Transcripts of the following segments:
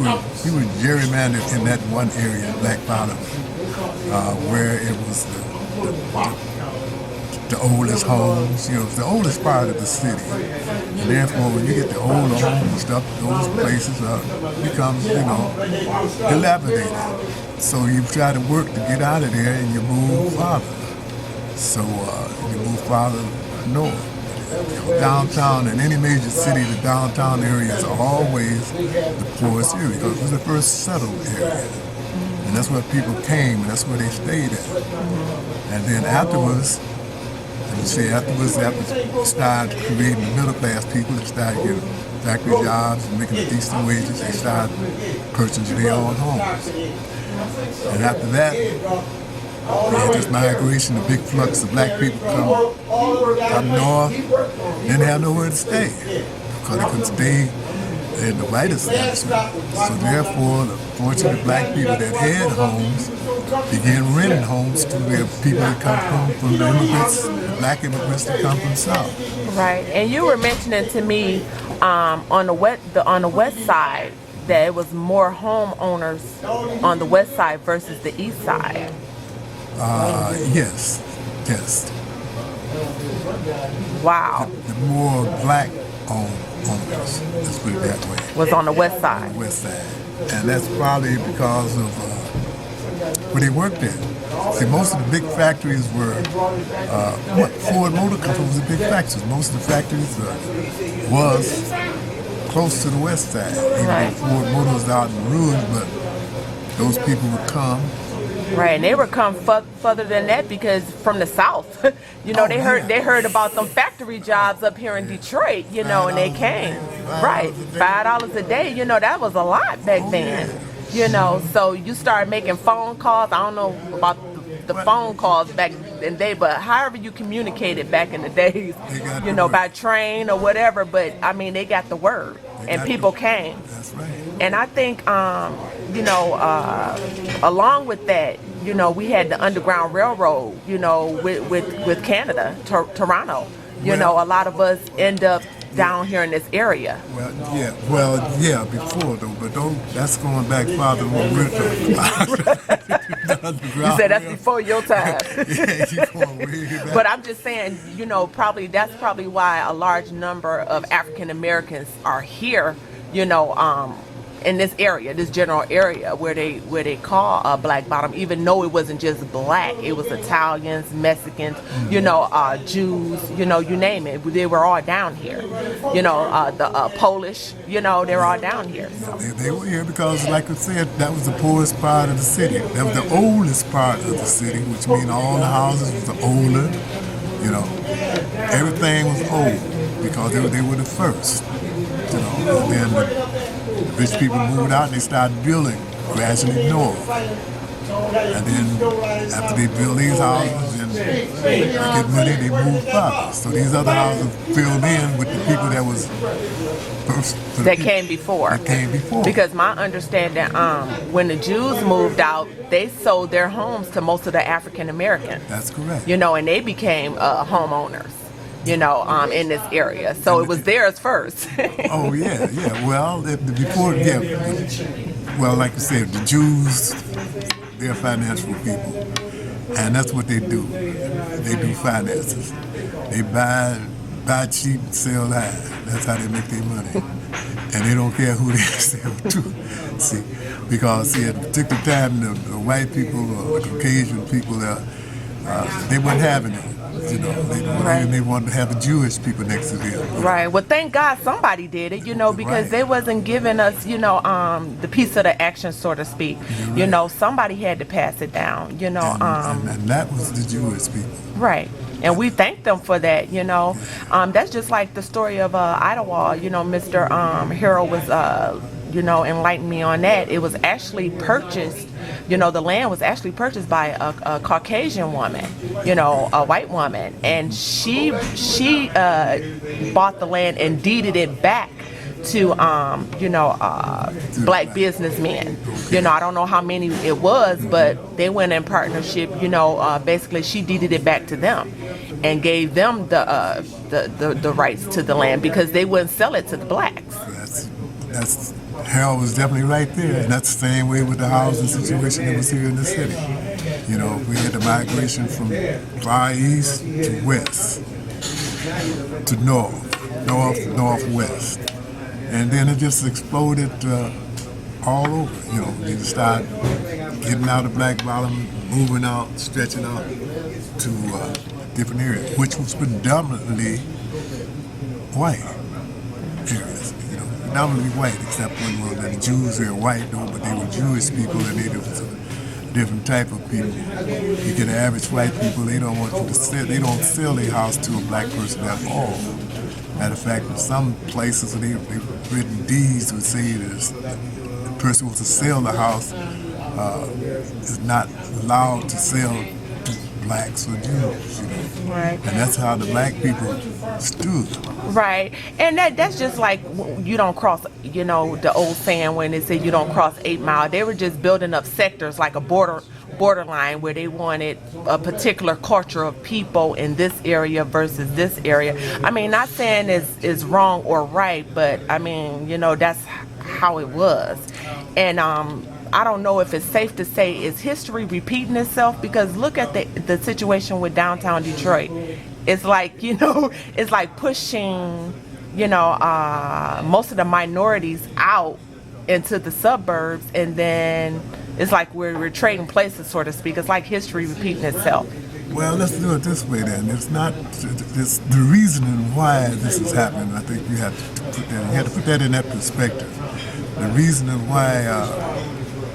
were gerrymandered in that one area, Black Bottom, where it was the oldest homes, you know, the oldest part of the city. And therefore, when you get the older homes and stuff, those places become, you know, dilapidated. So you try to work to get out of there and you move farther. So you move farther north. Downtown, in any major city, the downtown areas are always the poorest area because it was the first settled area. And that's where people came and that's where they stayed at. And then afterwards, after they started creating the middle class people, they started getting factory jobs and making decent wages, they started purchasing their own homes. And after that, they had this migration, a big flux of black people come north, then they had nowhere to stay because they couldn't stay in the white establishment. So therefore, the fortunate black people that had homes began renting homes to their people that come from the immigrants, black immigrants that come from South. Right, and you were mentioning to me on the west side that it was more homeowners on the west side versus the east side. Yes. Wow. The more black owners, let's put it that way, was on the west side. On the west side, and that's probably because of where they worked at. See, most of the big factories were Ford Motor Company was the big factories. Most of the factories was close to the west side. Even though Ford Motor was out in ruins, but those people would come. Right, and they would come further than that because from the south, you know, they heard about them factory jobs up here in Detroit, you know, and they came. Right, $5 a day, you know, that was a lot back then. You know, so you started making phone calls. I don't know about the phone calls back in the day, but however you communicated back in the days, you know, by train or whatever. But I mean, they got the word, and people came. That's right. And I think, you know, along with that, you know, we had the Underground Railroad, you know, with Canada, Toronto. You know, a lot of us end up down here in this area. Well, yeah, before though, but that's going back farther than what we're talking about. You said that's before your time. Yeah, you're going way back. But I'm just saying, you know, that's probably why a large number of African Americans are here, you know, in this area, this general area where they call Black Bottom, even though it wasn't just black, it was Italians, Mexicans, you know, Jews, you know, you name it. They were all down here. You know, the Polish, you know, they were all down here. So. They were here because, like I said, that was the poorest part of the city. That was the oldest part of the city, which means all the houses was older. You know, everything was old because they were the first. You know, and then the rich people moved out and they started building gradually north. And then after they built these houses and they get money, they moved up. So these other houses filled in with the people that was first. That came before. That came before. Because my understanding, when the Jews moved out, they sold their homes to most of the African Americans. That's correct. You know, and they became homeowners. You know, in this area, so it was theirs first. Oh yeah. Well, before, well, like you said, the Jews, they're financial people, and that's what they do. They do finances. They buy cheap and sell high. That's how they make their money, and they don't care who they sell to. See, because at a particular time, the white people or the Caucasian people, they weren't having it. You know, they wanted to have the Jewish people next to them. Right. Well, thank God somebody did it, you know, because they wasn't giving us, you know, the piece of the action, so to speak. Right. You know, somebody had to pass it down, you know. And that was the Jewish people. Right. And we thank them for that, you know. That's just like the story of Idlewild, you know, Mr. Harold was, you know, enlightened me on that. It was actually purchased. You know, the land was actually purchased by a Caucasian woman, you know, a white woman, and she bought the land and deeded it back to you know, black businessmen. You know, I don't know how many it was, but they went in partnership. You know, basically she deeded it back to them and gave them the rights to the land because they wouldn't sell it to the blacks. Harold was definitely right there, and that's the same way with the housing situation that was here in the city. You know, we had the migration from far east to west, to northwest, and then it just exploded all over. You know, they just started getting out of Black Bottom, moving out, stretching out to different areas, which was predominantly white areas. You know, predominantly white, except when the Jews were white, though, but they were Jewish people, and they was a different type of people. You get average white people, they don't want you to sell. They don't sell their house to a black person at all. Matter of fact, in some places they've written deeds would say that the person who wants to sell the house is not allowed to sell to blacks or Jews. You know? Right. And that's how the black people stood. Right, and that's just like you don't cross, you know, the old saying when they say you don't cross 8 Mile. They were just building up sectors like a borderline where they wanted a particular culture of people in this area versus this area. I mean, not saying is wrong or right, but I mean, you know, that's how it was. And I don't know if it's safe to say is history repeating itself, because look at the situation with downtown Detroit. It's like, you know, it's like pushing, you know, most of the minorities out into the suburbs, and then it's like we're trading places, so to speak. It's like history repeating itself. Well, let's do it this way then. It's not, it's the reasoning why this is happening. I think you have to put that in that perspective. The reasoning why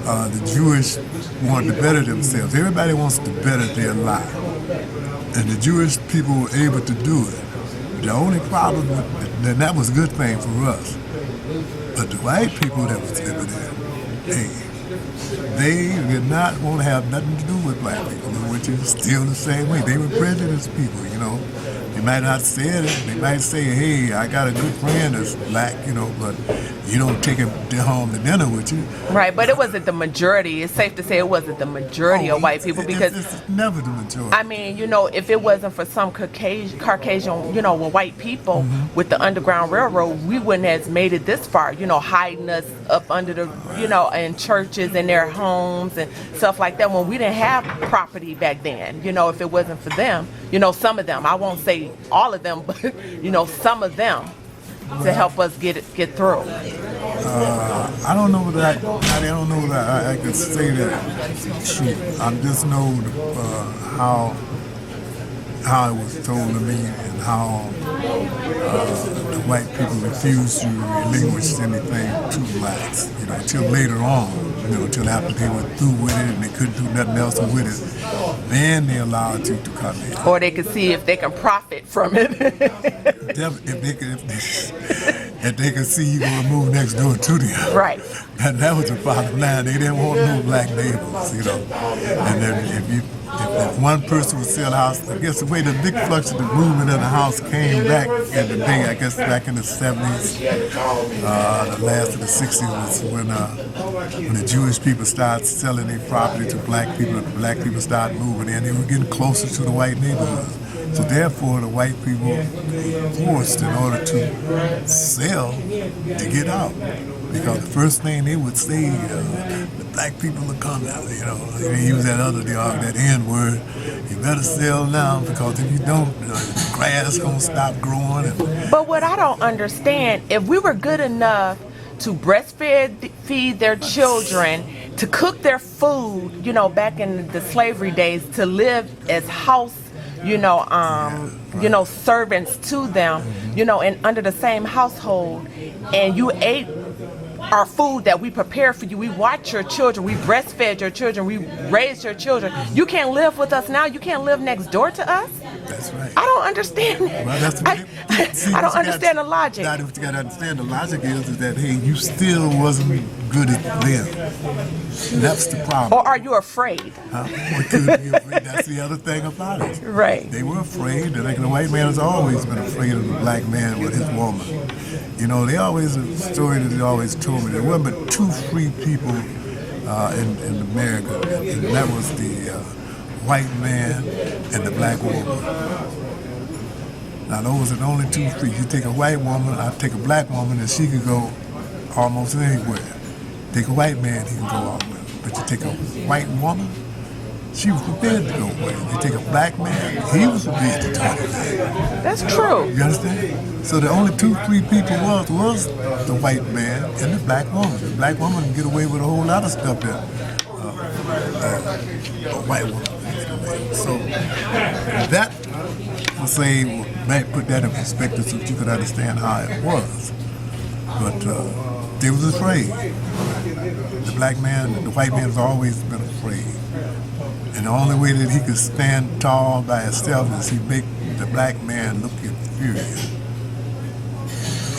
the Jewish wanted to better themselves. Everybody wants to better their life. And the Jewish people were able to do it. The only problem, and that was a good thing for us, but the white people that was living there, hey, they did not want to have nothing to do with black people, which is still the same way. They were prejudiced people, you know. They might not say it, they might say, hey, I got a good friend that's black, you know, but you don't take him home to dinner with you. Right, but it wasn't the majority. It's safe to say it wasn't the majority of white people, because it's never the majority. I mean, you know, if it wasn't for some Caucasian, you know, white people with the Underground Railroad, we wouldn't have made it this far, you know, hiding us up under the, you know, in churches and their homes and stuff like that, when we didn't have property back then. You know, if it wasn't for them, you know, some of them, I won't say all of them, but, you know, some of them, to help us get through. I don't know that I could say that. True. I just know how it was told to me, and how the white people refused to relinquish anything to blacks. You know, until later on. You know, until after they were through with it and they couldn't do nothing else with it, then they allowed you to come in. Or they could see if they can profit from it. If they could see you going to move next door to them. Right. That was the bottom line. They didn't want no black neighbors, you know. And then if one person would sell a house, I guess the way the big flux of the movement of the house came back in the day, I guess back in the 70s, the last of the 60s was when the Jewish people started selling their property to black people, and the black people started moving in. They were getting closer to the white neighborhoods. So therefore, the white people were forced, in order to sell, to get out. Because the first thing they would say, the black people are coming, you know. They use that other dog, that N word. You better sell now, because if you don't, the grass gonna stop growing. But what I don't understand, if we were good enough to breastfeed their children, to cook their food, you know, back in the slavery days, to live as house, you know, servants to them, you know, and under the same household, and you ate our food that we prepare for you. We watch your children. We breastfed your children. We raised your children. You can't live with us now. You can't live next door to us. That's right. I don't understand that. Well, I don't understand the logic. What you got to understand, the logic is that, hey, you still wasn't good at them. That's the problem. Or are you afraid? Or could be afraid. That's the other thing about it. Right. They were afraid. Like the white man has always been afraid of the black man with his woman. You know, a story that they always told me, there weren't but two free people in America, and that was the white man and the black woman. Now, those are the only two free. You take a white woman, I take a black woman, and she could go almost anywhere. Take a white man, he can go all the way. But you take a white woman, she was forbid to go away. They take a black man, he was forbid to go away. That's true. You understand? So the only 2-3 people was the white man and the black woman. The black woman can get away with a whole lot of stuff that a white woman can get away with. So that was saying, might put that in perspective so that you could understand how it was. But they was afraid. The black man, the white man has always been afraid. And the only way that he could stand tall by himself is he make the black man look inferior.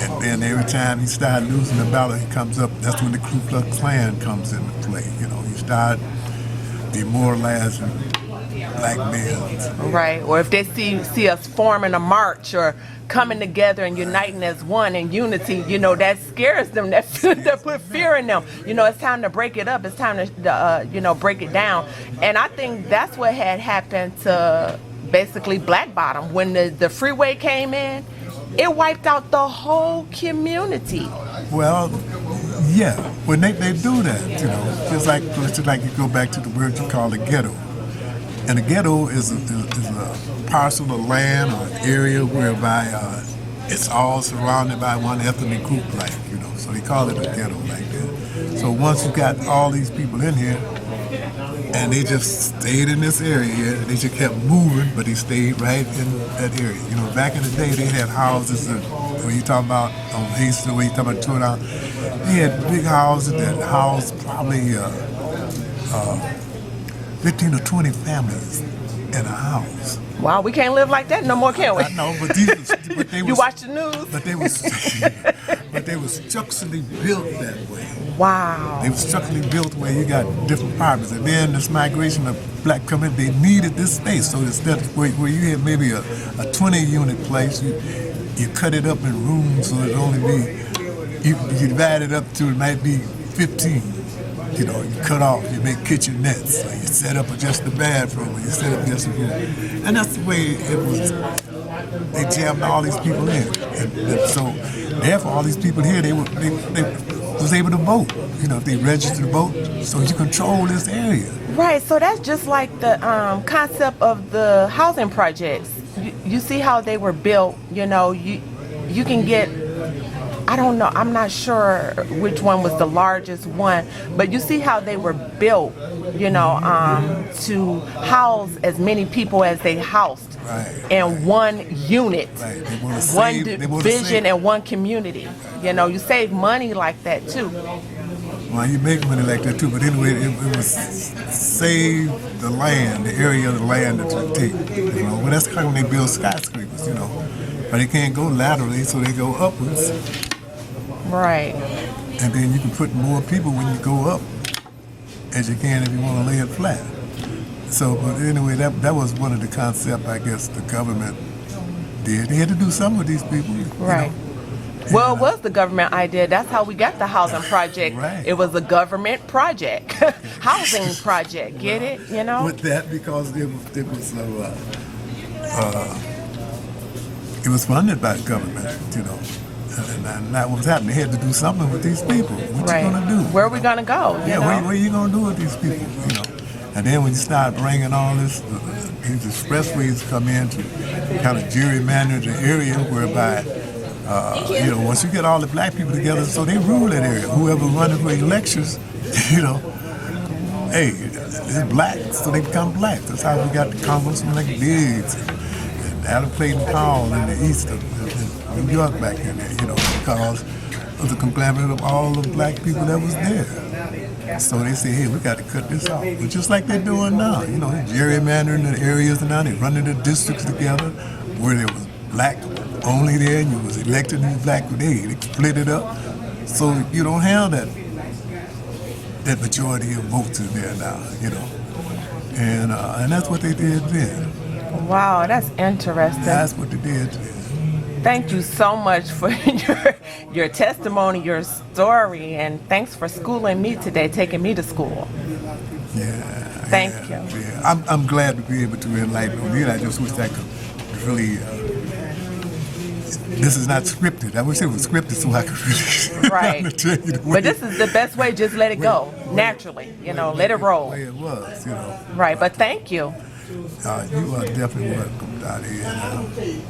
And then every time he started losing the battle, he comes up, that's when the Ku Klux Klan comes into play. You know, he started demoralizing black men. Right, or if they see us forming a march or coming together and uniting as one in unity, you know, that scares them, that put fear in them. You know, it's time to break it up, it's time to, you know, break it down. And I think that's what had happened to basically Black Bottom. When the freeway came in, it wiped out the whole community. Well, yeah, when they do that, you know, just like you go back to the word you call the ghetto. And a ghetto is a parcel of land or an area whereby it's all surrounded by one ethnic group, like, you know, so they call it a ghetto like that. So once you got all these people in here, and they just stayed in this area here, they just kept moving, but they stayed right in that area. You know, back in the day, they had houses that, when you talk about on Hastings, when you talk about Turin, they had big houses that housed probably 15 or 20 families in a house. Wow, we can't live like that no more, can we? I know, but they you watch the news? But they were structurally built that way. Wow. They were structurally built where you got different apartments. And then this migration of black coming, they needed this space. So instead of where you had maybe a 20-unit place, you cut it up in rooms so it only be, you divide it up to it might be 15. You know, you cut off, you make kitchenettes, or you set up just the bathroom, or you set up just the room. And that's the way it was. They jammed all these people in. And so, therefore, all these people here, they was able to vote. You know, if they registered to vote, so you control this area. Right, so that's just like the concept of the housing projects. You see how they were built, you know, you can get, I don't know, I'm not sure which one was the largest one, but you see how they were built, you know, to house as many people as they housed in one unit, one division and one community. You know, you save money like that too. Well, you make money like that too, but anyway, it was save the land, the area of the land that you take. You know, well, that's kind of when they build skyscrapers, you know, but they can't go laterally, so they go upwards. Right. And then you can put more people when you go up as you can if you want to lay it flat. So, but anyway, that was one of the concepts I guess the government did. They had to do something with these people. Right. You know? Well, it was the government idea. That's how we got the housing project. Right. It was a government project, housing project. Get it? You know. With that, because it was funded by the government. You know. And that was happening. They had to do something with these people. What you gonna do? Where are we gonna go? Yeah, what are you gonna do with these people? You know. And then when you start bringing all this, these expressways come in to kind of gerrymander the area whereby, you know, once you get all the black people together, so they rule that area. Whoever running for elections, you know, hey, they're black, so they become black. That's how we got the Congressman like Diggs and Adam Clayton Powell in the east of New York back in there, you know, because of the conglomerate of all the black people that was there. So they say, hey, we got to cut this off. But just like they're doing now, you know, gerrymandering the areas now, they running the districts together where there was black only there and you was elected as black, they split it up. So you don't have that majority of votes in there now, you know. And that's what they did then. Wow, that's interesting. That's what they did then. Thank you so much for your testimony, your story, and thanks for schooling me today, taking me to school. Yeah. Thank you. Yeah. I'm glad to be able to enlighten you. I just wish I could really this is not scripted. I wish it was scripted so I could really Right. tell you the way, But this is the best way. Just let it go naturally. You know, let it roll. the way it was, you know. Right. But thank you. You are definitely welcome down here.